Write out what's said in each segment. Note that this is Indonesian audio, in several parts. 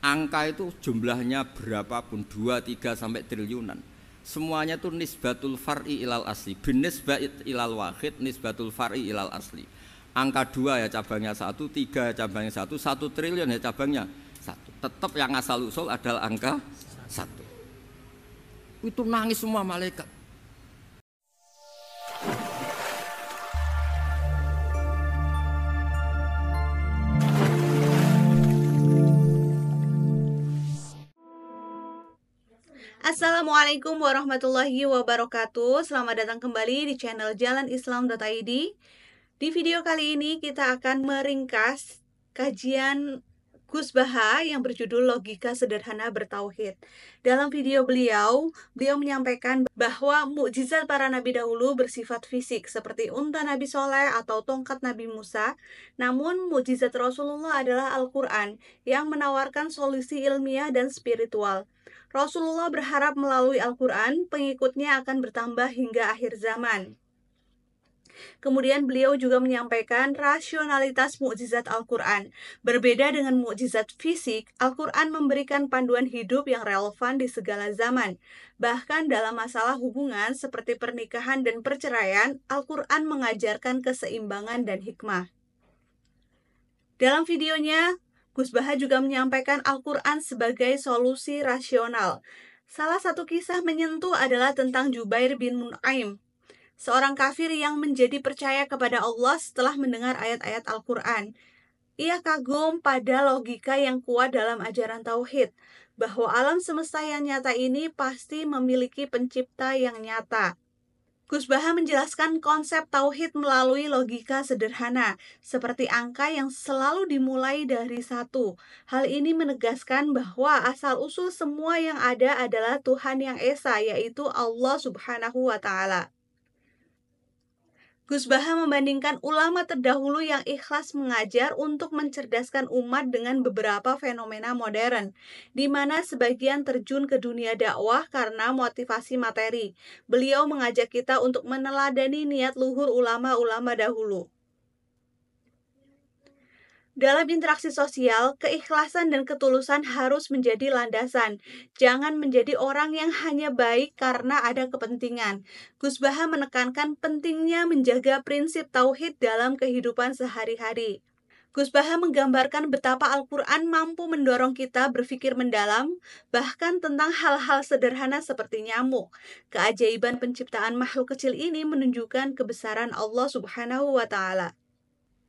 Angka itu jumlahnya berapapun, 2, 3 sampai triliunan. Semuanya itu nisbatul far'i ilal asli. Binisbat ilal wahid, nisbatul far'i ilal asli. Angka 2 ya cabangnya 1, 3 ya cabangnya 1, 1 triliun ya cabangnya 1. Tetap yang asal usul adalah angka 1. Itu nangis semua malaikat. Assalamualaikum warahmatullahi wabarakatuh. Selamat datang kembali di channel jalanislam.id. Di video kali ini kita akan meringkas kajian Gus Baha yang berjudul Logika Sederhana Bertauhid. Dalam video beliau menyampaikan bahwa mukjizat para nabi dahulu bersifat fisik seperti unta Nabi Soleh atau tongkat Nabi Musa. Namun mukjizat Rasulullah adalah Al-Quran yang menawarkan solusi ilmiah dan spiritual. Rasulullah berharap melalui Al-Quran pengikutnya akan bertambah hingga akhir zaman. Kemudian beliau juga menyampaikan rasionalitas mukjizat Al-Quran. Berbeda dengan mukjizat fisik, Al-Quran memberikan panduan hidup yang relevan di segala zaman. Bahkan dalam masalah hubungan seperti pernikahan dan perceraian, Al-Quran mengajarkan keseimbangan dan hikmah. Dalam videonya, Gus Baha juga menyampaikan Al-Quran sebagai solusi rasional. Salah satu kisah menyentuh adalah tentang Jubair bin Mut'aim, seorang kafir yang menjadi percaya kepada Allah setelah mendengar ayat-ayat Al-Quran. Ia kagum pada logika yang kuat dalam ajaran Tauhid, bahwa alam semesta yang nyata ini pasti memiliki pencipta yang nyata. Gus Baha menjelaskan konsep tauhid melalui logika sederhana, seperti angka yang selalu dimulai dari 1. Hal ini menegaskan bahwa asal-usul semua yang ada adalah Tuhan yang Esa, yaitu Allah Subhanahu wa Ta'ala. Gus Baha membandingkan ulama terdahulu yang ikhlas mengajar untuk mencerdaskan umat dengan beberapa fenomena modern, di mana sebagian terjun ke dunia dakwah karena motivasi materi. Beliau mengajak kita untuk meneladani niat luhur ulama-ulama dahulu. Dalam interaksi sosial, keikhlasan dan ketulusan harus menjadi landasan. Jangan menjadi orang yang hanya baik karena ada kepentingan. Gus Baha menekankan pentingnya menjaga prinsip tauhid dalam kehidupan sehari-hari. Gus Baha menggambarkan betapa Al-Quran mampu mendorong kita berpikir mendalam, bahkan tentang hal-hal sederhana seperti nyamuk. Keajaiban penciptaan makhluk kecil ini menunjukkan kebesaran Allah Subhanahu wa Ta'ala.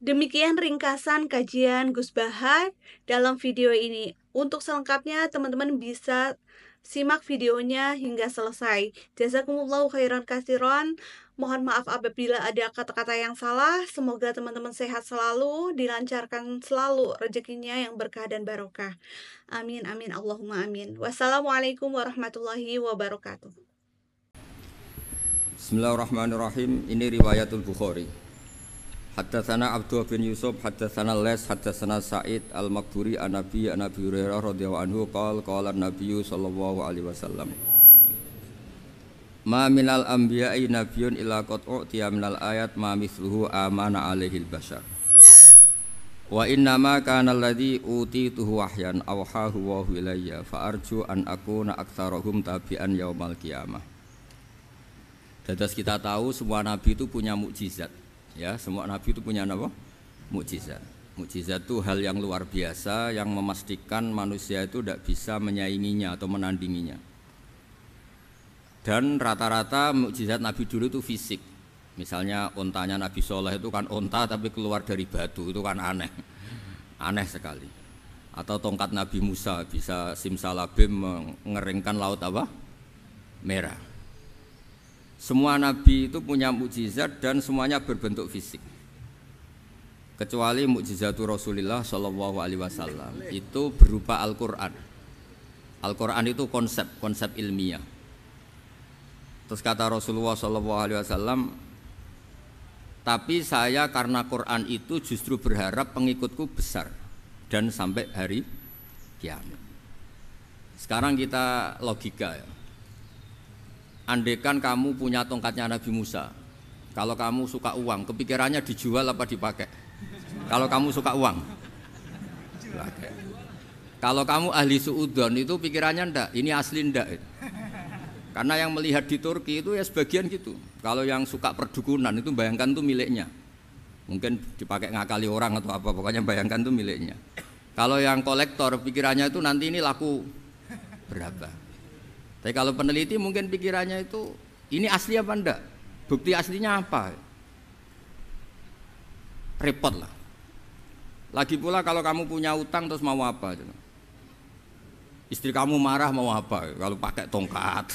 Demikian ringkasan kajian Gus Baha dalam video ini. Untuk selengkapnya teman-teman bisa simak videonya hingga selesai. Jazakumullahu khairan katsiran. Mohon maaf apabila ada kata-kata yang salah. Semoga teman-teman sehat selalu, dilancarkan selalu rezekinya yang berkah dan barokah. Amin amin Allahumma amin. Wassalamualaikum warahmatullahi wabarakatuh. Bismillahirrahmanirrahim. Ini riwayatul Bukhari. Haddatsana Abdullah bin Yusuf, haddatsana Les, haddatsana Sa'id al-Maqburi an-Nabi Hurairah radhiyallahu anhu qala an-Nabiy sallallahu alaihi wasallam. Ma minal anbiya'i nabiyyun illa qad u'tiya minal ayat ma mithluhu amana alaihi al-bashar. Wa inna ma kana alladhi utituhu wahyan awhahu wa ilayya fa arju an akuna aktsarahum tabi'an yaumal qiyamah. Dados kita tahu semua nabi itu punya mukjizat. Ya, semua nabi itu punya apa? Mukjizat. Mukjizat itu hal yang luar biasa yang memastikan manusia itu tidak bisa menyainginya atau menandinginya. Dan rata-rata mukjizat nabi dulu itu fisik. Misalnya ontanya Nabi Soleh itu kan onta tapi keluar dari batu, itu kan aneh. Aneh sekali. Atau tongkat Nabi Musa bisa simsalabim mengeringkan laut apa? Merah. Semua nabi itu punya mukjizat dan semuanya berbentuk fisik. Kecuali mukjizatul Rasulullah sallallahu alaihi wasallam itu berupa Al-Qur'an. Al-Qur'an itu konsep ilmiah. Terus kata Rasulullah sallallahu alaihi wasallam, tapi saya karena Quran itu justru berharap pengikutku besar dan sampai hari kiamat. Sekarang kita logika ya. Andaikan kamu punya tongkatnya Nabi Musa, kalau kamu suka uang, kepikirannya dijual apa dipakai? Kalau kamu suka uang, dipakai. Kalau kamu ahli suudon itu pikirannya ndak, ini asli ndak. Karena yang melihat di Turki itu ya sebagian gitu. Kalau yang suka perdukunan itu bayangkan tuh miliknya. Mungkin dipakai ngakali orang atau apa, pokoknya bayangkan tuh miliknya. Kalau yang kolektor pikirannya itu nanti ini laku berapa. Tapi kalau peneliti mungkin pikirannya itu ini asli apa ndak? Bukti aslinya apa? Repot lah. Lagi pula kalau kamu punya utang terus mau apa? Istri kamu marah mau apa? Kalau pakai tongkat.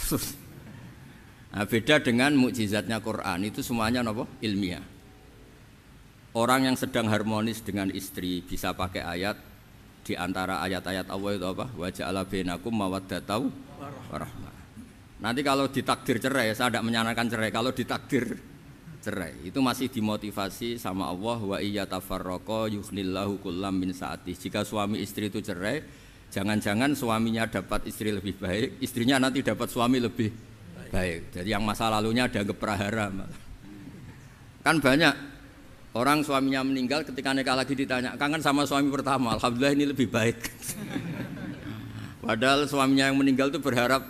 Nah, beda dengan mukjizatnya Quran itu semuanya apa? Ilmiah. Orang yang sedang harmonis dengan istri bisa pakai ayat di antara ayat-ayat Allah itu apa? Wa ja'ala bainakum mawaddatan warahmah. Nanti kalau ditakdir cerai, saya tidak menyarankan cerai. Kalau ditakdir cerai, itu masih dimotivasi sama Allah wa iyyatafarraqa yughnillahu kullam min sa'ati. Jika suami istri itu cerai, jangan-jangan suaminya dapat istri lebih baik, istrinya nanti dapat suami lebih baik. Jadi yang masa lalunya ada prahara. Kan banyak orang suaminya meninggal ketika nikah lagi ditanya, kangen sama suami pertama, alhamdulillah ini lebih baik. Padahal suaminya yang meninggal itu berharap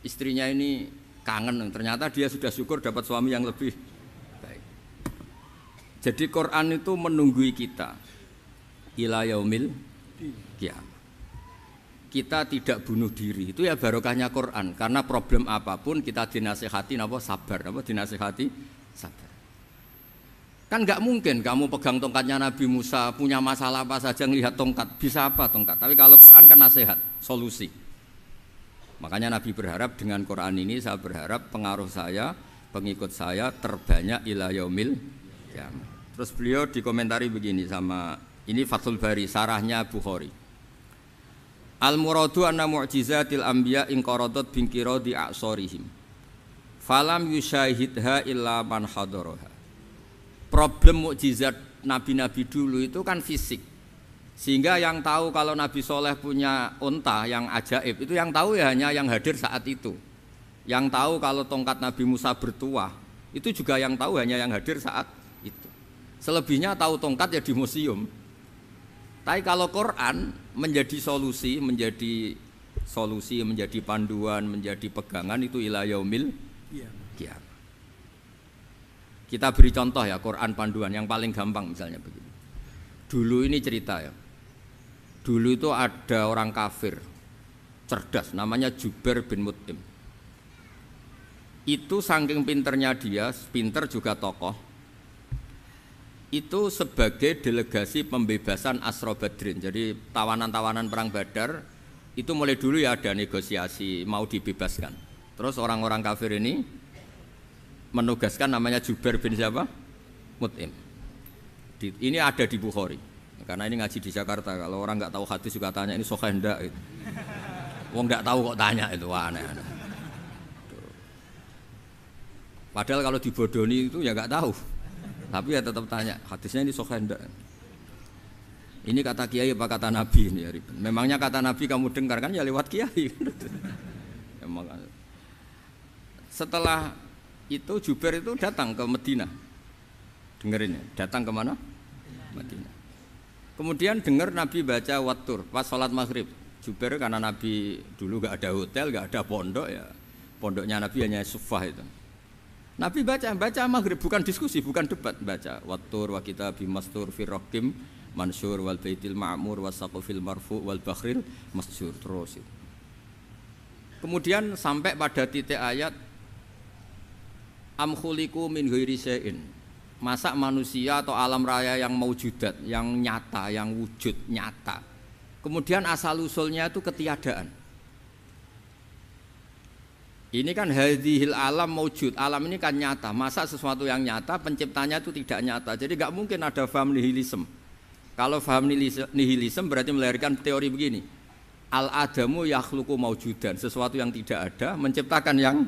istrinya ini kangen, ternyata dia sudah syukur dapat suami yang lebih baik. Jadi Quran itu menunggui kita ila yaumil qiyamah. Kita tidak bunuh diri, itu ya barokahnya Quran. Karena problem apapun kita dinasihati apa sabar, apa dinasihati sabar. Kan nggak mungkin kamu pegang tongkatnya Nabi Musa, punya masalah apa saja ngelihat tongkat, bisa apa tongkat. Tapi kalau Quran kan nasihat, solusi. Makanya Nabi berharap dengan Quran ini, saya berharap pengaruh saya, pengikut saya terbanyak ila yaumil qiyamah. Terus beliau dikomentari begini sama ini Fathul Bari, sarahnya Bukhari. Al-muradu anna mu'jizatil anbiya inqaradat binqiradi a'sorihim falam yusyahidha illa man hadaraha. Problem mukjizat nabi-nabi dulu itu kan fisik, sehingga yang tahu kalau Nabi Soleh punya unta yang ajaib itu yang tahu ya hanya yang hadir saat itu. Yang tahu kalau tongkat Nabi Musa bertuah itu juga yang tahu hanya yang hadir saat itu. Selebihnya tahu tongkat ya di museum. Tapi kalau Quran menjadi solusi, menjadi panduan, menjadi pegangan itu ila yaumil qiyamah. Kita beri contoh ya Quran panduan yang paling gampang misalnya begini. Dulu ini cerita ya. Dulu itu ada orang kafir cerdas namanya Jubair bin Mut'im. Itu saking pinternya dia, pinter juga tokoh. Itu sebagai delegasi pembebasan Asra Badrin. Jadi tawanan-tawanan perang Badar itu mulai dulu ya ada negosiasi mau dibebaskan. Terus orang-orang kafir ini menugaskan namanya Jubair bin siapa? Mut'im. Ini ada di Bukhari. Karena ini ngaji di Jakarta. Kalau orang nggak tahu hadis juga tanya ini sahih ndak gitu. Wong nggak tahu kok tanya itu aneh-aneh. Padahal kalau dibodoni itu ya nggak tahu. Tapi ya tetap tanya, hadisnya ini sahih enggak? Ini kata kiai apa kata nabi ini ya? Memangnya kata nabi kamu dengar kan ya lewat kiai. Setelah itu Jubair itu datang ke Madinah. Dengerin ya, datang ke mana? Madinah. Kemudian dengar Nabi baca Wattur pas sholat maghrib. Jubair karena Nabi dulu gak ada hotel, gak ada pondok ya. Pondoknya Nabi hanya sufah itu. Nabi baca maghrib, bukan diskusi, bukan debat, baca Wattur wa kitabi mastur fir raqim mansur wal baitil ma'mur was saqfil marfu wal bakhril masjur terus. Kemudian sampai pada titik ayat am khuliqu min ghairi syai'in. Masa manusia atau alam raya yang maujudat, yang nyata, yang wujud nyata. Kemudian asal usulnya itu ketiadaan. Ini kan hadhil alam maujud, alam ini kan nyata. Masa sesuatu yang nyata penciptanya itu tidak nyata. Jadi nggak mungkin ada faham nihilisme. Kalau faham nihilisme berarti melahirkan teori begini. Al adamu yakhluqu maujudan, sesuatu yang tidak ada menciptakan yang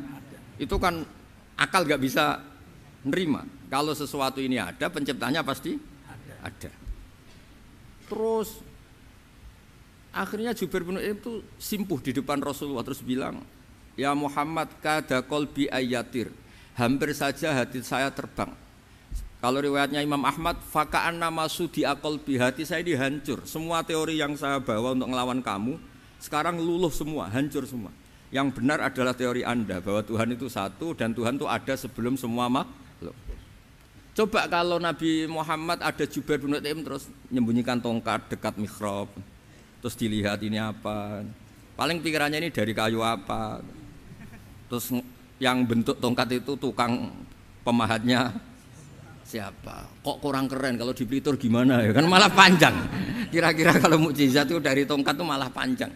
itu kan akal nggak bisa nerima. Kalau sesuatu ini ada, penciptanya pasti ada. Terus akhirnya Jubair bin Mut'im itu simpuh di depan Rasulullah terus bilang, ya Muhammad kada qalbi ayatir, hampir saja hati saya terbang. Kalau riwayatnya Imam Ahmad, faka'an nama sudi akol bihati, saya dihancur. Semua teori yang saya bawa untuk ngelawan kamu, sekarang luluh semua, hancur semua. Yang benar adalah teori Anda, bahwa Tuhan itu satu dan Tuhan itu ada sebelum semua makhluk. Coba kalau Nabi Muhammad ada Jubair bin Mut'im terus menyembunyikan tongkat dekat mihrab, terus dilihat ini apa, paling pikirannya ini dari kayu apa, terus yang bentuk tongkat itu tukang pemahatnya siapa? Kok kurang keren, kalau di Blitar gimana ya? Kan malah panjang. Kira-kira kalau mukjizat itu dari tongkat itu malah panjang.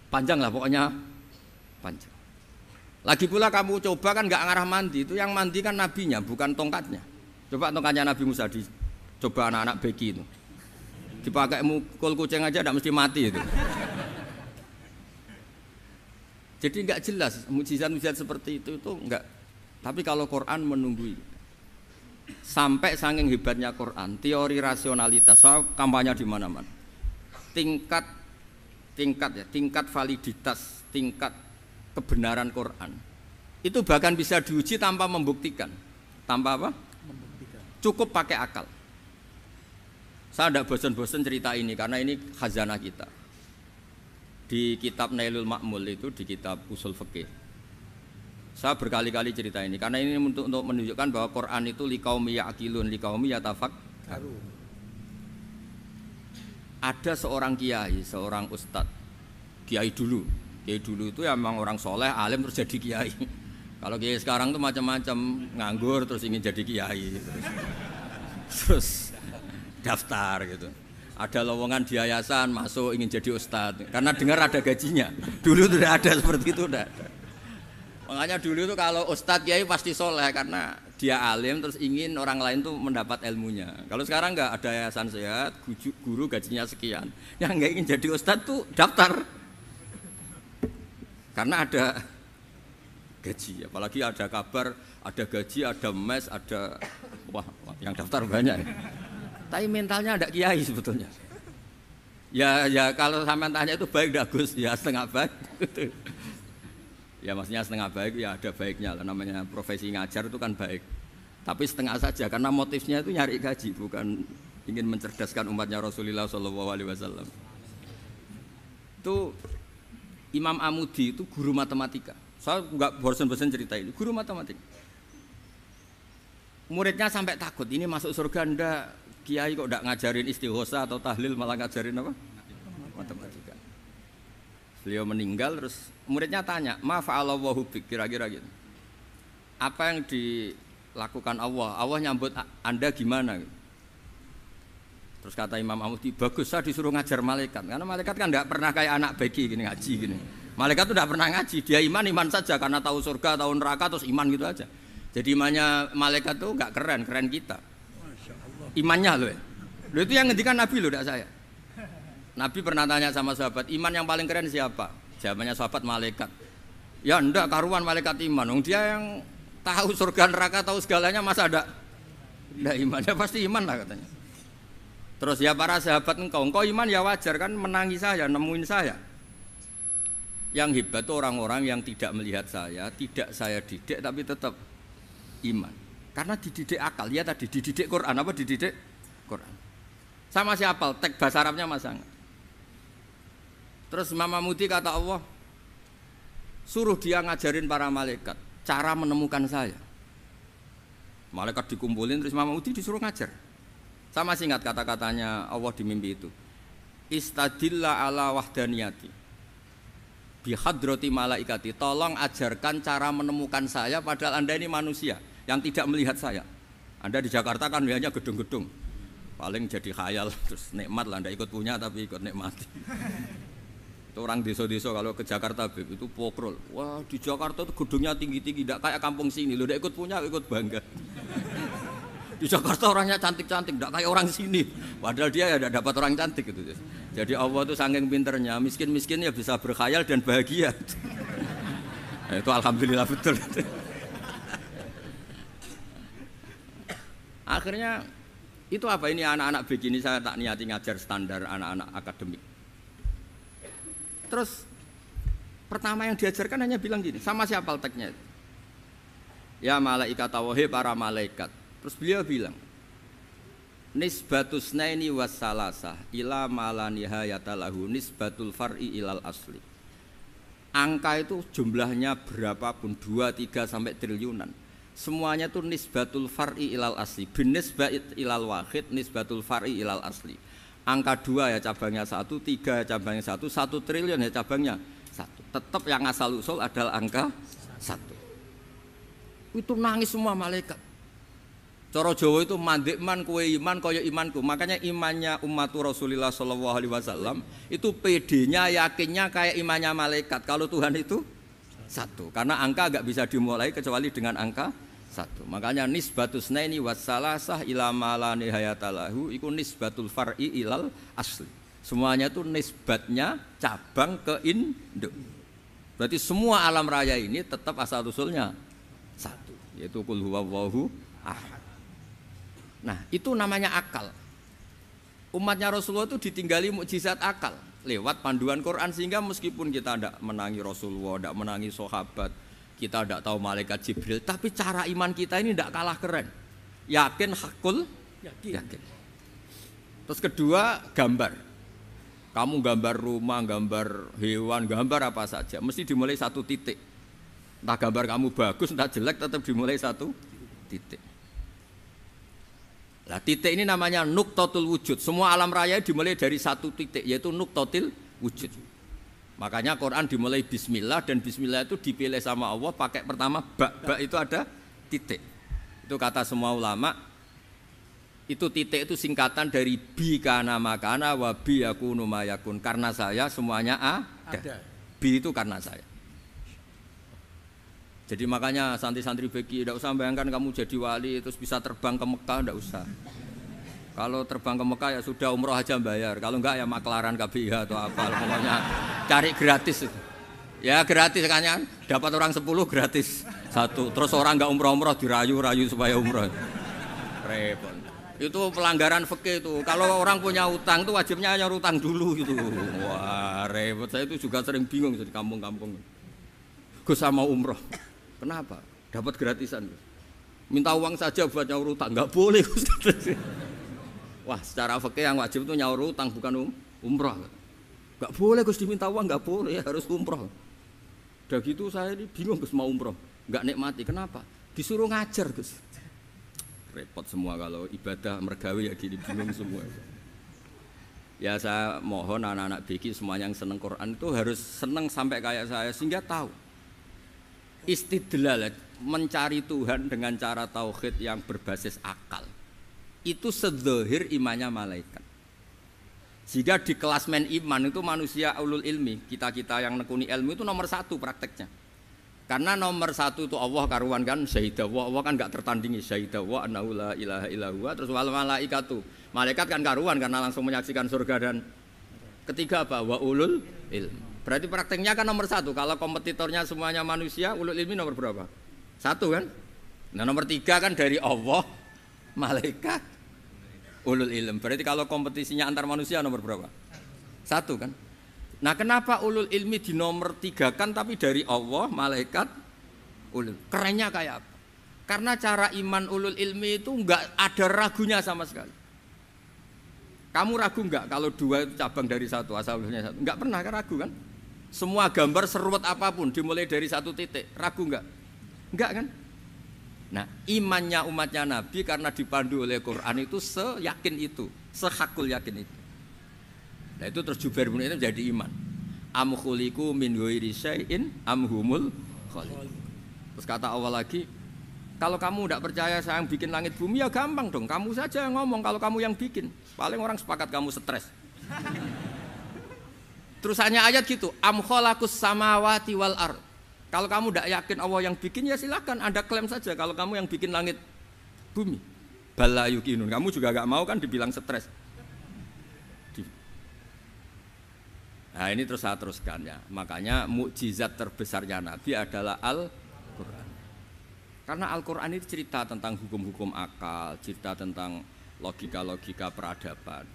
Panjang lah pokoknya, panjang. Lagi pula kamu coba kan nggak ngarah mandi, itu yang mandi kan nabinya, bukan tongkatnya. Coba tongkatnya Nabi Musa dicoba anak-anak beki itu. Dipakai mukul kucing aja tidak mesti mati itu. Jadi nggak jelas mukjizat-mukjizat seperti itu nggak. Tapi kalau Quran menunggui, sampai saking hebatnya Quran, teori rasionalitas, soal kampanye di mana-mana, tingkat validitas, tingkat kebenaran Quran, itu bahkan bisa diuji tanpa membuktikan, tanpa apa? Membuktikan. Cukup pakai akal. Saya tidak bosan-bosan cerita ini karena ini khazanah kita. Di kitab Nailul Ma'mul itu, di kitab Usul Fiqih. Saya berkali-kali cerita ini karena ini untuk menunjukkan bahwa Quran itu liqaumi ya'qilun, liqaumi yatafakkarun. Ada seorang kiai, seorang ustadz, kiai dulu itu ya memang orang soleh, alim terus jadi kiai. Kalau kiai sekarang tuh macam-macam, nganggur terus ingin jadi kiai, terus daftar gitu. Ada lowongan di yayasan masuk ingin jadi ustadz karena dengar ada gajinya. Dulu tidak ada seperti itu, tidak ada. Makanya dulu tuh kalau ustadz kiai pasti soleh karena dia alim terus ingin orang lain tuh mendapat ilmunya. Kalau sekarang nggak ada yayasan sehat, guru gajinya sekian, yang nggak ingin jadi ustadz tuh daftar karena ada gaji. Apalagi ada kabar, ada gaji, ada mes, ada wah yang daftar banyak. Tapi mentalnya ada kiai sebetulnya. Ya kalau sampean tanya itu baik dah Gus, ya setengah baik. Ya maksudnya setengah baik ya ada baiknya lah, namanya profesi ngajar itu kan baik. Tapi setengah saja karena motifnya itu nyari gaji, bukan ingin mencerdaskan umatnya Rasulullah SAW. Itu Imam Amudi itu guru matematika. Saya nggak bosan-bosan cerita ini, guru matematika. Muridnya sampai takut, ini masuk surga ndak, kiai kok ndak ngajarin istighosa atau tahlil malah ngajarin apa? Matematika. Beliau meninggal terus muridnya tanya, "Ma fa'alallahu bik?" Kira-kira gitu. Apa yang dilakukan Allah? Allah nyambut Anda gimana? Terus kata Imam Amudi, "Bagus, saya disuruh ngajar malaikat." Karena malaikat kan enggak pernah kayak anak beki gini ngaji gini. Malaikat itu enggak pernah ngaji, dia iman saja karena tahu surga, tahu neraka terus iman gitu aja. Jadi imannya malaikat tuh enggak keren kita. Imannya loh. Loh itu yang ngendikan Nabi loh, enggak saya. Nabi pernah tanya sama sahabat, iman yang paling keren siapa? Jawabannya sahabat, malaikat. Ya enggak, karuan malaikat iman. Dia yang tahu surga neraka, tahu segalanya, masa ada imannya? Pasti iman lah katanya. Terus ya para sahabat, engkau iman ya wajar kan, menangi saya, nemuin saya. Yang hebat itu orang-orang yang tidak melihat saya, tidak saya didik tapi tetap iman. Karena dididik akal, ya tadi dididik Quran, apa dididik Quran. Sama siapa? Teks bahasa Arabnya masang. Terus Imam Amudi kata Allah, suruh dia ngajarin para malaikat cara menemukan saya. Malaikat dikumpulin, terus Imam Amudi disuruh ngajar. Sama singkat kata-katanya Allah di mimpi itu. Istadilla ala wahdaniyati bihadrati malaikati. Tolong ajarkan cara menemukan saya padahal Anda ini manusia yang tidak melihat saya. Anda di Jakarta kan hanya gedung-gedung. Paling jadi khayal terus nikmat lah, Anda ikut punya tapi ikut nikmati. Itu orang desa-desa kalau ke Jakarta itu pokrol. Wah, di Jakarta itu gedungnya tinggi-tinggi, tidak kayak kampung sini. Lu udah ikut punya, ikut bangga. Di Jakarta orangnya cantik-cantik, tidak kayak orang sini. Padahal dia ya tidak dapat orang cantik gitu. Jadi Allah itu saking pinternya, miskin-miskin ya bisa berkhayal dan bahagia. Nah, itu alhamdulillah betul. Akhirnya itu apa ini anak-anak begini saya tak niati ngajar standar anak-anak akademik. Terus pertama yang diajarkan hanya bilang gini, sama siapa teknya? Ya malaikat wahai para malaikat. Terus beliau bilang, nisbatus naini wassalasah ila ma la nihayata lahu nisbatul far'i ilal asli. Angka itu jumlahnya berapapun 2, 3 sampai triliunan. Semuanya itu nisbatul far'i ilal asli. Bin nisbat ilal wahid nisbatul far'i ilal asli. Angka 2 ya cabangnya 1, 3 ya cabangnya 1, 1 triliun ya cabangnya 1. Tetap yang asal usul adalah angka 1. Itu nangis semua malaikat. Cara Jawa itu mandekman kowe iman kaya imanku. Makanya imannya umat Rasulullah sallallahu alaihi wasallam itu PD-nya yakinnya kayak imannya malaikat. Kalau Tuhan itu 1. Karena angka enggak bisa dimulai kecuali dengan angka 1. Makanya nisbatus naini wassalasah ila ma la nihayata lahu iku nisbatul far'i ilal asli. Semuanya itu nisbatnya cabang ke induk. Berarti semua alam raya ini tetap asal usulnya 1, yaitu qul huwallahu ahad. Nah, itu namanya akal. Umatnya Rasulullah itu ditinggali mukjizat akal lewat panduan Quran, sehingga meskipun kita tidak menangi Rasulullah, tidak menangi sahabat, kita tidak tahu malaikat Jibril, tapi cara iman kita ini tidak kalah keren. Yakin hakul yakin. Terus kedua, gambar. Kamu gambar rumah, gambar hewan, gambar apa saja, mesti dimulai 1 titik. Entah gambar kamu bagus, entah jelek, tetap dimulai 1 titik. Nah, titik ini namanya nuqtatul wujud. Semua alam raya dimulai dari 1 titik, yaitu nuqtatil wujud. Makanya Quran dimulai bismillah, dan bismillah itu dipilih sama Allah pakai pertama ba itu ada titik. Itu kata semua ulama. Itu titik itu singkatan dari bi kana makana wa bi yakunu mayakun. Karena saya semuanya ada. Bi itu karena saya. Jadi makanya santri-santri beki tidak usah bayangkan kamu jadi wali terus bisa terbang ke Mekah, tidak usah. Kalau terbang ke Mekah ya sudah umroh aja bayar. Kalau enggak ya maklaran KBH atau apa, pokoknya cari gratis. Ya gratis kan, dapat orang 10 gratis 1. Terus orang enggak umroh-umroh dirayu-rayu supaya umroh. Repot. Itu pelanggaran fikih itu. Kalau orang punya utang itu wajibnya nyaur utang dulu gitu. Wah repot. Saya itu juga sering bingung di kampung-kampung. Gus sama umroh. Kenapa? Dapat gratisan. Minta uang saja buat nyaur utang, enggak boleh. Wah, secara fikih yang wajib itu nyaur utang bukan umroh. Enggak boleh Gus diminta uang, enggak boleh, harus umroh. Udah gitu saya ini bingung Gus mau umroh, enggak nikmati. Kenapa? Disuruh ngajar Gus. Repot semua kalau ibadah mergawe ya gini, bingung semua. Ya saya mohon anak-anak BK semuanya yang seneng Quran itu harus seneng sampai kayak saya sehingga tahu. Istidlal, mencari Tuhan dengan cara tauhid yang berbasis akal itu sedzahir imannya malaikat. Jika di klasmen iman itu manusia ulul ilmi, kita-kita yang nekuni ilmu itu nomor 1 prakteknya. Karena nomor 1 itu Allah karuan kan, syahidah Allah kan gak tertandingi, syahidah wa annahu la ilaha illallah. Terus wal malaikatu, malaikat kan karuan karena langsung menyaksikan surga. Dan ketiga apa? Wa ulul ilmi. Berarti prakteknya kan nomor 1. Kalau kompetitornya semuanya manusia, ulul ilmi nomor berapa? 1 kan? Nah nomor 3 kan dari Allah, malaikat, ulul ilm. Berarti kalau kompetisinya antar manusia nomor berapa? 1 kan? Nah kenapa ulul ilmi di nomor 3 kan tapi dari Allah, malaikat, ulul. Kerennya kayak apa? Karena cara iman ulul ilmi itu enggak ada ragunya sama sekali. Kamu ragu enggak kalau 2 itu cabang dari 1, asal usulnya 1? Enggak pernah kan ragu kan? Semua gambar seruat apapun dimulai dari 1 titik, ragu enggak? Enggak kan? Nah, imannya umatnya Nabi karena dipandu oleh Quran itu seyakin itu, sehakul yakin itu. Nah, itu terus Jubair bin Mut'im jadi iman. Am khuliqu min ghairi syai'in am humul khaliq. Terus kata Allah lagi, kalau kamu tidak percaya saya yang bikin langit bumi ya gampang dong, kamu saja yang ngomong kalau kamu yang bikin. Paling orang sepakat kamu stres. Terus hanya ayat gitu, am khalaqus samawati wal ard. Kalau kamu tidak yakin Allah yang bikin ya silakan Anda klaim saja kalau kamu yang bikin langit bumi. Bala yuqinun. Kamu juga enggak mau kan dibilang stres. Nah, ini terus saya teruskan ya. Makanya mukjizat terbesarnya Nabi adalah Al-Qur'an. Karena Al-Qur'an itu cerita tentang hukum-hukum akal, cerita tentang logika-logika peradaban.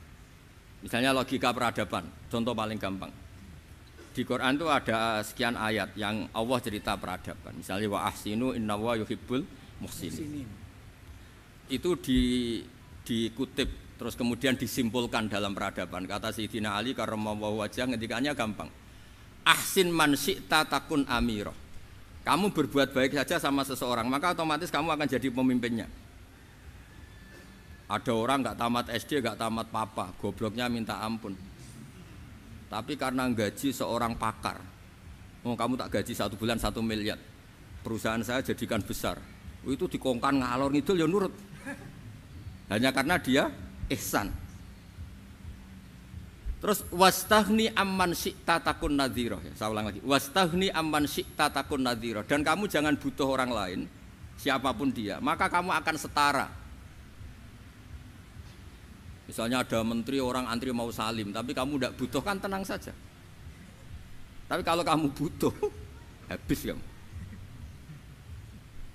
Misalnya logika peradaban, contoh paling gampang. Di Quran itu ada sekian ayat yang Allah cerita peradaban. Misalnya wa ahsinu innallaha yuhibbul muhsinin. Itu dikutip terus kemudian disimpulkan dalam peradaban. Kata Sayyidina Ali karramallahu wajhah ngendikannya gampang. Ahsin man syi'ta takun amira. Kamu berbuat baik saja sama seseorang, maka otomatis kamu akan jadi pemimpinnya. Ada orang nggak tamat SD, nggak tamat papa, gobloknya minta ampun. Tapi karena gaji seorang pakar, kamu tak gaji 1 bulan 1 miliar, perusahaan saya jadikan besar. Itu dikongkan ngalor ngidul ya nurut. Hanya karena dia ihsan. Terus wastaghni amman syi'ta takun nadhira. Saya ulang lagi. Wastaghni amman syi'ta takun nadhira. Dan kamu jangan butuh orang lain, siapapun dia, maka kamu akan setara. Misalnya ada menteri orang antri mau salim, tapi kamu tidak butuh, kan tenang saja. Tapi kalau kamu butuh, habis kamu.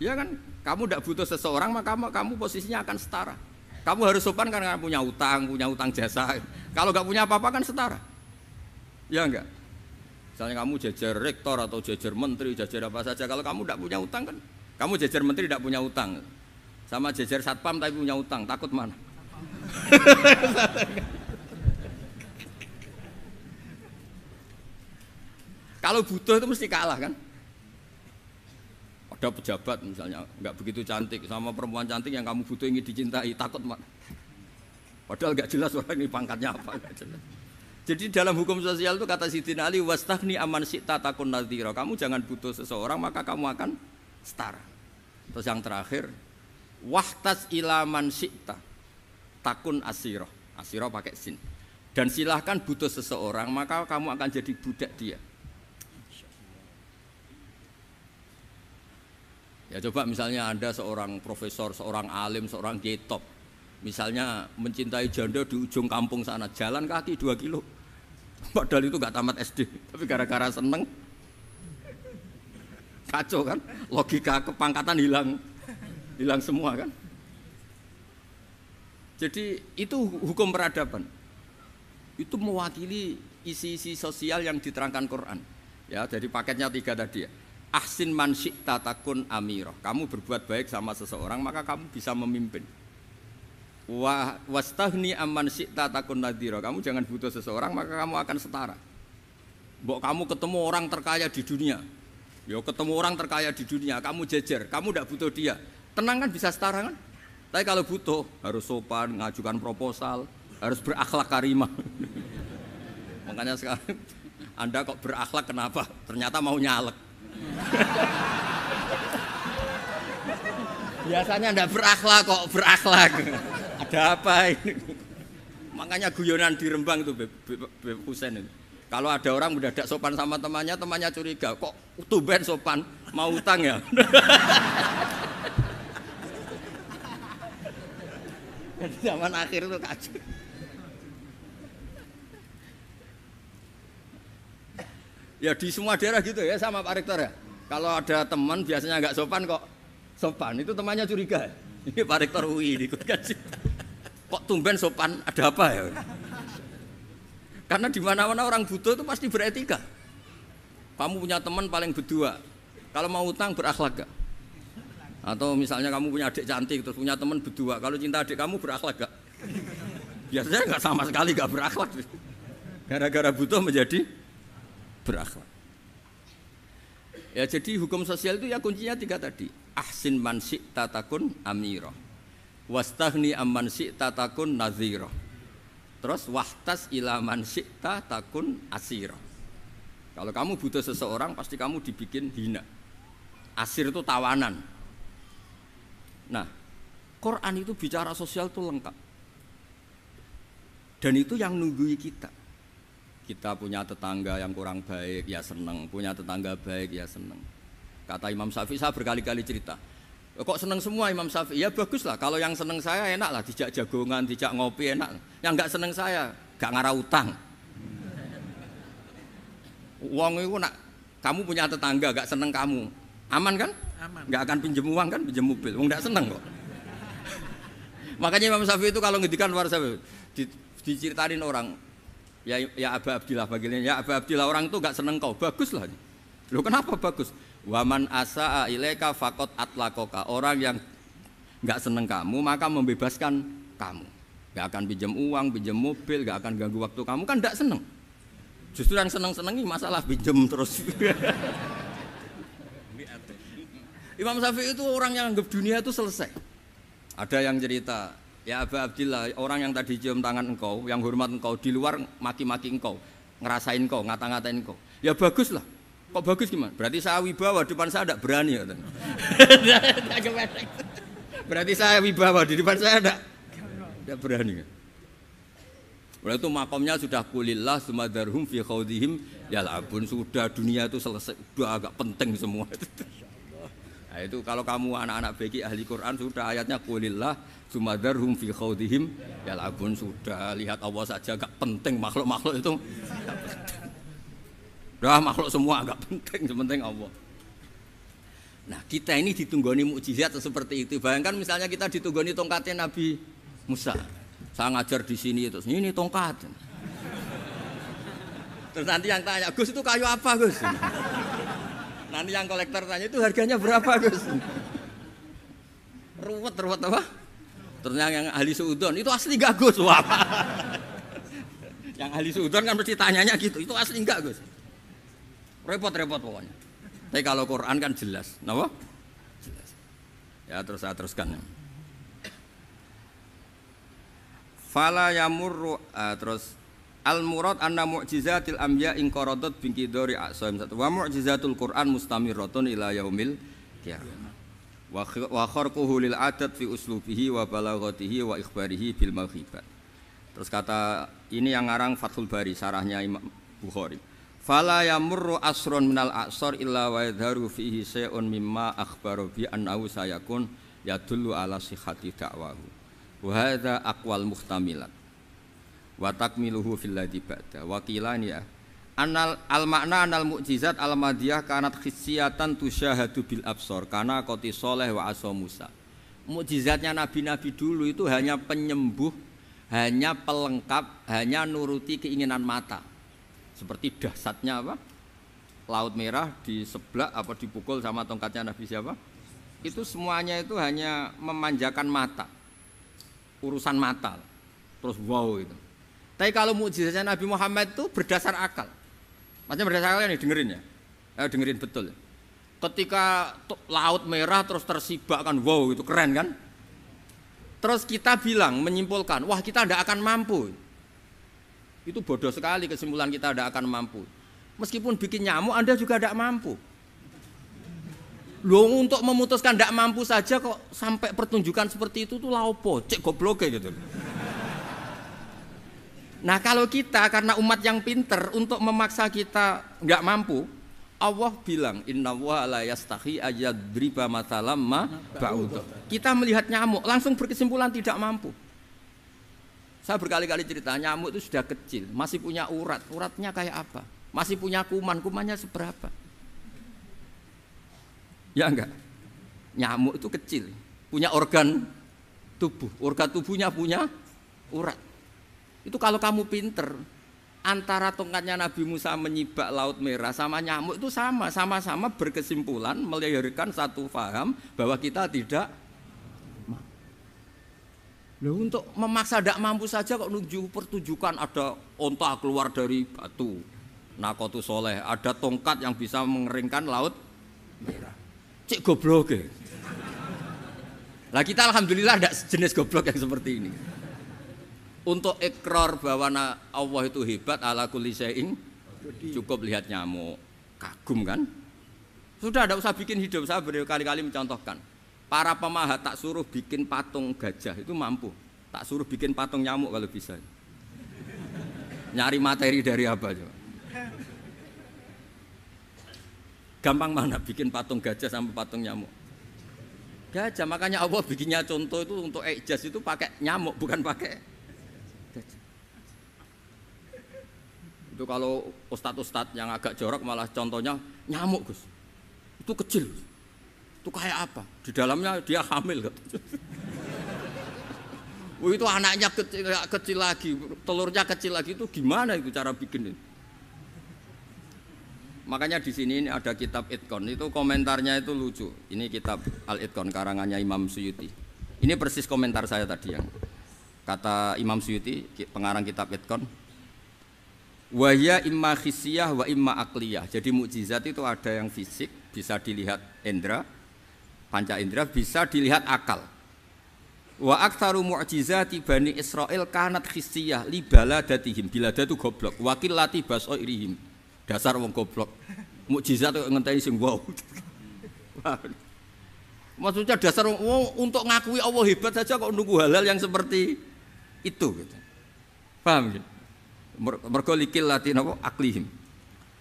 Ya kan, kamu tidak butuh seseorang, maka kamu posisinya akan setara. Kamu harus sopan karena punya utang jasa. Kalau nggak punya apa-apa kan setara. Ya enggak. Misalnya kamu jajar rektor atau jajar menteri, jajar apa saja. Kalau kamu tidak punya utang kan, kamu jajar menteri tidak punya utang. Sama jajar satpam tapi punya utang, takut mana? Kalau butuh itu mesti kalah kan? Ada pejabat misalnya nggak begitu cantik sama perempuan cantik yang kamu butuh ingin dicintai, takut mana? Padahal nggak jelas orang ini pangkatnya apa, nggak jelas. Jadi dalam hukum sosial itu kata Sayyidina Ali wastaghni amman syi'ta takun nadhira. Kamu jangan butuh seseorang maka kamu akan setara. Terus yang terakhir wahtas ila man syi'ta takun asiro, asiro pakai sin. Dan silahkan butuh seseorang maka kamu akan jadi budak dia. Ya coba misalnya Anda seorang profesor, seorang alim, seorang kiai top, misalnya mencintai janda di ujung kampung sana, jalan kaki 2 kilo, padahal itu nggak tamat SD, tapi gara-gara seneng, kacau kan, logika kepangkatan hilang semua kan. Jadi itu hukum peradaban. Itu mewakili isi-isi sosial yang diterangkan Quran. Ya, jadi paketnya 3 tadi ya. Ahsin man syi'ta takun amirah. Kamu berbuat baik sama seseorang maka kamu bisa memimpin. Wastaghni amman syi'ta takun nadhira. Kamu jangan butuh seseorang maka kamu akan setara. Mbok kamu ketemu orang terkaya di dunia. Ya ketemu orang terkaya di dunia, kamu jejer, kamu tidak butuh dia. Tenang kan bisa setara kan? Tapi kalau butuh harus sopan, ngajukan proposal, harus berakhlak karimah. Makanya sekarang Anda kok berakhlak kenapa? Ternyata mau nyalek. Biasanya ndak berakhlak kok berakhlak. Ada apa ini? Makanya guyonan di Rembang itu Beb Husain itu. Kalau ada orang udah tidak sopan sama temannya, temannya curiga, kok tumben sopan, mau utang ya? Zaman akhir itu kacau. Ya di semua daerah gitu ya sama Pak Rektor ya. Kalau ada teman biasanya nggak sopan kok sopan, itu temannya curiga. Ini Pak Rektor UI ikut kaji. Kok tumben sopan, ada apa ya? Karena di mana-mana orang butuh itu pasti beretika. Kamu punya teman paling berdua, kalau mau utang berakhlak gak? Atau misalnya kamu punya adik cantik terus punya teman berdua, kalau cinta adik kamu berakhlak gak? Biasanya nggak sama sekali nggak berakhlak. Gara-gara butuh menjadi berakhlak. Ya jadi hukum sosial itu ya kuncinya 3 tadi. Ahsin man syi'ta takun amirah. Wastaghni amman syi'ta takun nadhira. Terus wahtas ila man syi'ta takun asira. Kalau kamu butuh seseorang pasti kamu dibikin hina. Asir itu tawanan. Nah, Quran itu bicara sosial itu lengkap. Dan itu yang nunggui kita. Kita punya tetangga yang kurang baik, ya seneng. Punya tetangga baik, ya seneng. Kata Imam Syafi'i, saya berkali-kali cerita. Kok seneng semua Imam Syafi'i? Ya bagus lah, kalau yang seneng saya enak lah. Dijak jagongan, dijak ngopi enak. Yang gak seneng saya, gak ngarah utang. Uang itu nak, kamu punya tetangga gak seneng kamu. Aman kan? Aman. Gak akan pinjem uang kan, pinjem mobil. Uang gak seneng kok. Makanya Imam Syafi'i itu kalau ngedikan luar Syafi'i, diceritain orang, Ya Aba Abdillah bagian ya Aba Abdillah orang itu enggak seneng kau. Baguslah. Loh kenapa bagus? Waman asaa ilaika faqat atlaqaka. Orang yang enggak seneng kamu maka membebaskan kamu. Enggak akan pinjam uang, pinjam mobil, enggak akan ganggu waktu kamu kan enggak seneng. Justru yang seneng-senengi masalah pinjam terus. Imam Syafi'i itu orang yang anggap dunia itu selesai. Ada yang cerita, ya Aba Abdillah, orang yang tadi cium tangan engkau, yang hormat engkau, di luar maki-maki engkau, ngerasain engkau, ngata-ngatain engkau. Ya bagus lah. Kok bagus gimana? Berarti saya wibawa, depan saya tidak berani. Berarti saya wibawa, di depan saya tidak berani. Berarti itu makomnya sudah kulillah, sumadarhum fi khawdihim, ya labun, sudah dunia itu selesai, sudah agak penting semua. Nah itu kalau kamu anak-anak beki ahli Quran sudah ayatnya qulillah sumadarhum fi khawdihim ya labun sudah lihat Allah saja agak penting makhluk-makhluk itu agak penting. Dah makhluk semua agak penting sepenting Allah. Nah kita ini ditunggoni mukjizat seperti itu. Bayangkan misalnya kita ditunggoni tongkatnya Nabi Musa. Saya ngajar di sini terus ini tongkat. Terus nanti yang tanya Gus itu kayu apa Gus? Nanti yang kolektor tanya itu harganya berapa Gus? Ruwet apa? Terus yang ahli suudon itu asli gak Gus? Wah. Yang ahli suudon kan mesti tanyanya gitu, itu asli enggak Gus? Repot pokoknya. Tapi kalau Quran kan jelas, kenapa? Jelas. Ya terus saya teruskan. Fala yamurru terus al-murad anna mu'jizatil anbiya in qaradat bin qidari aqsam wa mu'jizatul Qur'an mustamirratun ila yaumil qiyamah wa kharquhu lil adat fi uslubihi wa balaghatihi wa ikhbarihi bil maghibat. Terus kata ini yang ngarang Fathul Bari sarahnya Imam Bukhari. Fala yamurru asrun minal aqsar illa wa yadharu fihi shay'un mimma akhbaru bi annahu sayakun yadullu ala sihhati da'wahu. Wa hadza aqwal muhtamilat. Wa takmiluhu fil ladzi ba'da wa qilan ya anal al makna anal mukjizat al madiyah kanat khissiyatan tusyahadu bil absar kana qati sholeh wa asa Musa. Mukjizatnya nabi-nabi dulu itu hanya penyembuh, hanya pelengkap, hanya nuruti keinginan mata. Seperti dahsyatnya apa? Laut Merah diseblak apa dipukul sama tongkatnya Nabi siapa? Itu semuanya itu hanya memanjakan mata. Urusan mata. Terus wow itu. Tapi kalau mukjizatnya Nabi Muhammad itu berdasar akal. Maksudnya berdasar akal nih dengerin ya. Dengerin betul. Ketika Laut Merah terus tersibak kan wow itu keren kan. Terus kita bilang menyimpulkan, wah kita tidak akan mampu. Itu bodoh sekali kesimpulan kita tidak akan mampu. Meskipun bikin nyamuk Anda juga tidak mampu. Loh untuk memutuskan tidak mampu saja kok sampai pertunjukan seperti itu tuh laopo, cek goblok gitu. Nah kalau kita karena umat yang pinter untuk memaksa kita nggak mampu, Allah bilang innallaha la yastahi ayadriba mathalam ma ba'ud. Kita melihat nyamuk langsung berkesimpulan tidak mampu. Saya berkali-kali cerita nyamuk itu sudah kecil, masih punya urat, uratnya kayak apa? Masih punya kuman, kumannya seberapa? Ya enggak? Nyamuk itu kecil, punya organ tubuhnya punya urat. Itu kalau kamu pinter, antara tongkatnya Nabi Musa menyibak Laut Merah sama nyamuk itu sama-sama berkesimpulan melahirkan satu faham bahwa kita tidak. Loh, untuk memaksa tidak mampu saja kok nunjuk pertunjukan ada onta keluar dari batu, nakotu soleh, ada tongkat yang bisa mengeringkan Laut Merah. Cik goblok ya. Lah kita alhamdulillah tidak jenis goblok yang seperti ini. Untuk ikrar bahwa Allah itu hebat ala kulli syai'in cukup lihat nyamuk kagum kan. Sudah tidak usah bikin hidup. Saya berkali-kali mencontohkan para pemahat tak suruh bikin patung gajah itu mampu, tak suruh bikin patung nyamuk kalau bisa. Nyari materi dari apa coba? Gampang mana bikin patung gajah sama patung nyamuk? Gajah, makanya Allah bikinnya contoh itu untuk ijaz itu pakai nyamuk bukan pakai gajah. Itu kalau ustadz-ustadz yang agak jorok malah contohnya nyamuk Gus. Itu kecil. Itu kayak apa? Di dalamnya dia hamil. Itu anaknya kecil lagi, telurnya kecil lagi, itu gimana itu cara bikin itu? Makanya di sini ini ada kitab Itqan, itu komentarnya itu lucu. Ini kitab Al-Itqan karangannya Imam Suyuti. Ini persis komentar saya tadi yang kata Imam Suyuti, pengarang kitab Itqan. Wa ya imma khissiyah wa imma aqliyah. Jadi mukjizat itu ada yang fisik, bisa dilihat indra, panca indra, bisa dilihat akal. Wa aktsaru mu'jizati Bani Israil kanat khissiyah li baladatihim. Bilada itu goblok, wakil lati basairihim. Dasar wong goblok. Mukjizat kok ngenteni sing wow. Maksudnya dasar wong untuk ngakui Allah hebat saja kok nunggu halal yang seperti itu gitu. Paham gitu? Mergo likil lati napa aklihim.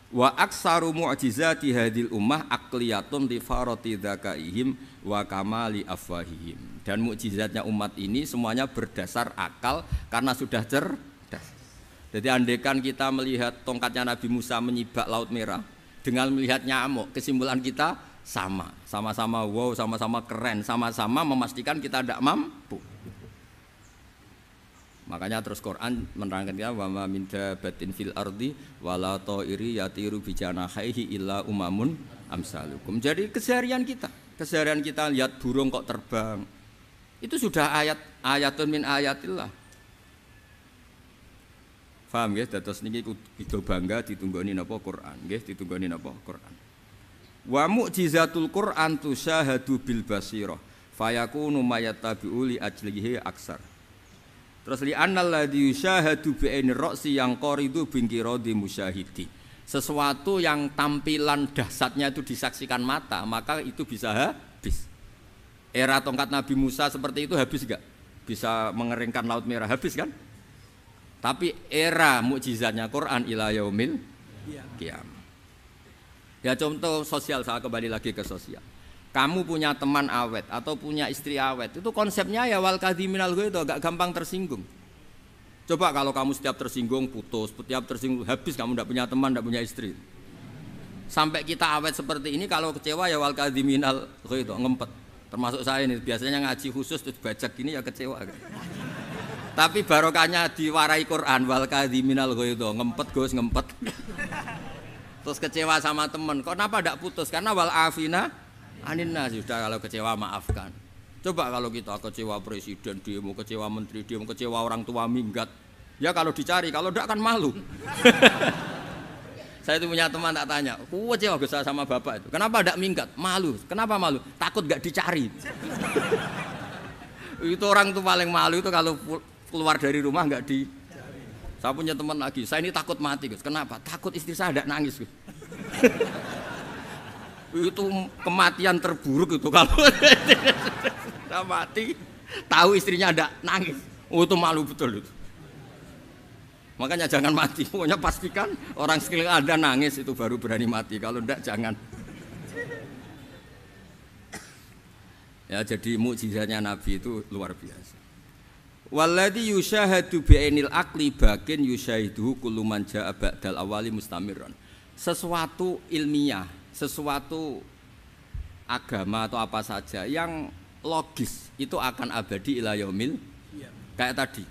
Wa aksaru mu'jizati hadil ummah aqliyatun li farati dzakaihim wa kamali afwahihim. Dan mukjizatnya umat ini semuanya berdasar akal karena sudah cerdas. Jadi andaikan kita melihat tongkatnya Nabi Musa menyibak Laut Merah dengan melihat nyamuk, kesimpulan kita sama. Sama-sama wow, sama-sama keren, sama-sama memastikan kita tidak mampu. Makanya terus Quran menerangkan kita wa ma min dabatin fil ardi wala ta'iri yatiru bi janahihi illa umamun amsalukum. Jadi keseharian kita lihat burung kok terbang. Itu sudah ayatun min ayatillah. Paham nggih? Dados niki kudu bangga ditunggoni napa Quran, nggih ditunggoni napa Quran. Wa mu'jizatul Quran tusyahadu bil basirah fayakunu mayattabi'u li ajlihi aksar. Terus li annal ladzi yusyahadu bi ainir ra'si yang qaridu bingkiradi musyahidi. Sesuatu yang tampilan dahsyatnya itu disaksikan mata, maka itu bisa habis. Era tongkat Nabi Musa seperti itu habis enggak? Bisa mengeringkan Laut Merah, habis kan? Tapi era mukjizatnya Quran ila yaumil qiyamah. Ya contoh sosial, saya kembali lagi ke sosial. Kamu punya teman awet atau punya istri awet, itu konsepnya ya wal kadhiminal ghaidh, agak gampang tersinggung. Coba kalau kamu setiap tersinggung putus, setiap tersinggung habis, kamu tidak punya teman, tidak punya istri. Sampai kita awet seperti ini, kalau kecewa ya wal kadhiminal ghaidh, ngempet. Termasuk saya ini biasanya ngaji khusus terus bajak gini ya kecewa. Tapi barokahnya diwarai Quran wal kadhiminal ghaidh, ngempet Gus, ngempet. Terus kecewa sama teman, kok kenapa tidak putus? Karena wal afina aninna, sudah kalau kecewa maafkan. Coba kalau kita kecewa presiden demo, kecewa menteri demo, kecewa orang tua minggat, ya kalau dicari, kalau tidak kan malu. Saya itu punya teman tak tanya, kecewa Gus sama bapak itu, kenapa tidak minggat? Malu. Kenapa malu? Takut nggak dicari. Itu orang tuh paling malu itu kalau keluar dari rumah nggak di. Saya punya teman lagi, saya ini takut mati Gus. Kenapa? Takut istri saya tidak nangis Gus. Itu kematian terburuk itu kalau sudah mati, tahu istrinya tidak nangis. Oh itu malu betul itu. Makanya jangan mati. Pokoknya pastikan orang sekeliling Anda nangis itu baru berani mati. Kalau tidak jangan. Ya jadi mukjizatnya Nabi itu luar biasa. Walladzi yusyahadu bi'ainil aqli bakin yusyahiduhu kullu man jaa ba'dal awali mustamirran. Sesuatu ilmiah, sesuatu agama atau apa saja yang logis itu akan abadi ila yaumil. Kayak tadi.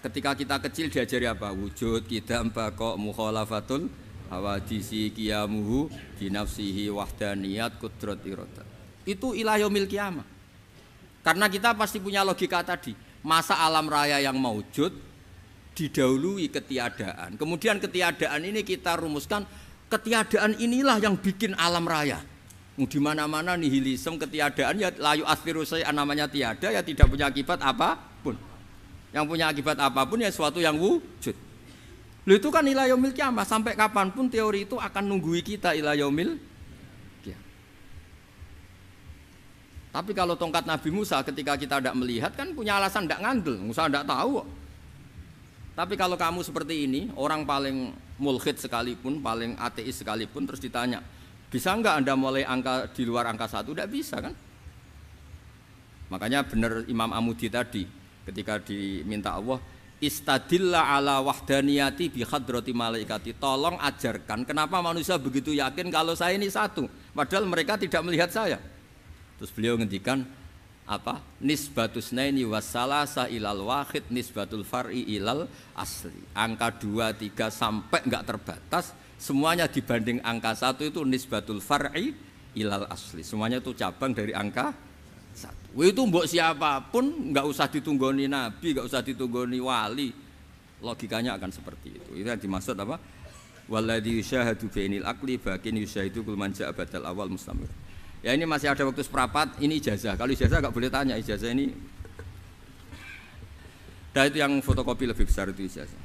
Ketika kita kecil diajari apa? Wujud, qidam, baqa, mukhalafatul hawadisi, qiyamuhu binafsihi wahdaniyat qudrat iradah. Itu ila yaumil qiyamah. Karena kita pasti punya logika tadi. Masa alam raya yang maujud didahului ketiadaan. Kemudian ketiadaan ini kita rumuskan, ketiadaan inilah yang bikin alam raya. Di mana-mana nihilisme, ketiadaan ya layu asfiru say'an, namanya tiada ya tidak punya akibat apapun. Yang punya akibat apapun ya sesuatu yang wujud. Lalu itu kan ila yaumil qiyamah, sampai kapanpun teori itu akan nunggui kita ila yaumil. Tapi kalau tongkat Nabi Musa ketika kita tidak melihat kan punya alasan tidak ngandel, Musa tidak tahu. Tapi kalau kamu seperti ini, orang paling mulhid sekalipun, paling ateis sekalipun, terus ditanya, bisa enggak Anda mulai angka di luar angka 1? Tidak bisa kan? Makanya benar Imam Amudi tadi ketika diminta Allah, istadilla ala wahdaniyati bi hadrati malaikati, tolong ajarkan kenapa manusia begitu yakin kalau saya ini satu, padahal mereka tidak melihat saya. Terus beliau ngendikan apa? Nisbatus naini wassalasa ilal wahid nisbatul far'i ilal asli. Angka 2, 3 sampai enggak terbatas, semuanya dibanding angka 1 itu nisbatul far'i ilal asli. Semuanya itu cabang dari angka 1. Itu mbok siapapun enggak usah ditunggoni nabi, enggak usah ditunggoni wali. Logikanya akan seperti itu. Itu yang dimaksud apa? Walladzi yusyahadu bainil aqli bakin yusyahidu kul man ja'a badal awal mustamir. Ya ini masih ada waktu seperempat, ini ijazah. Kalau ijazah enggak boleh tanya, ijazah ini. Dan itu yang fotokopi lebih besar itu ijazah.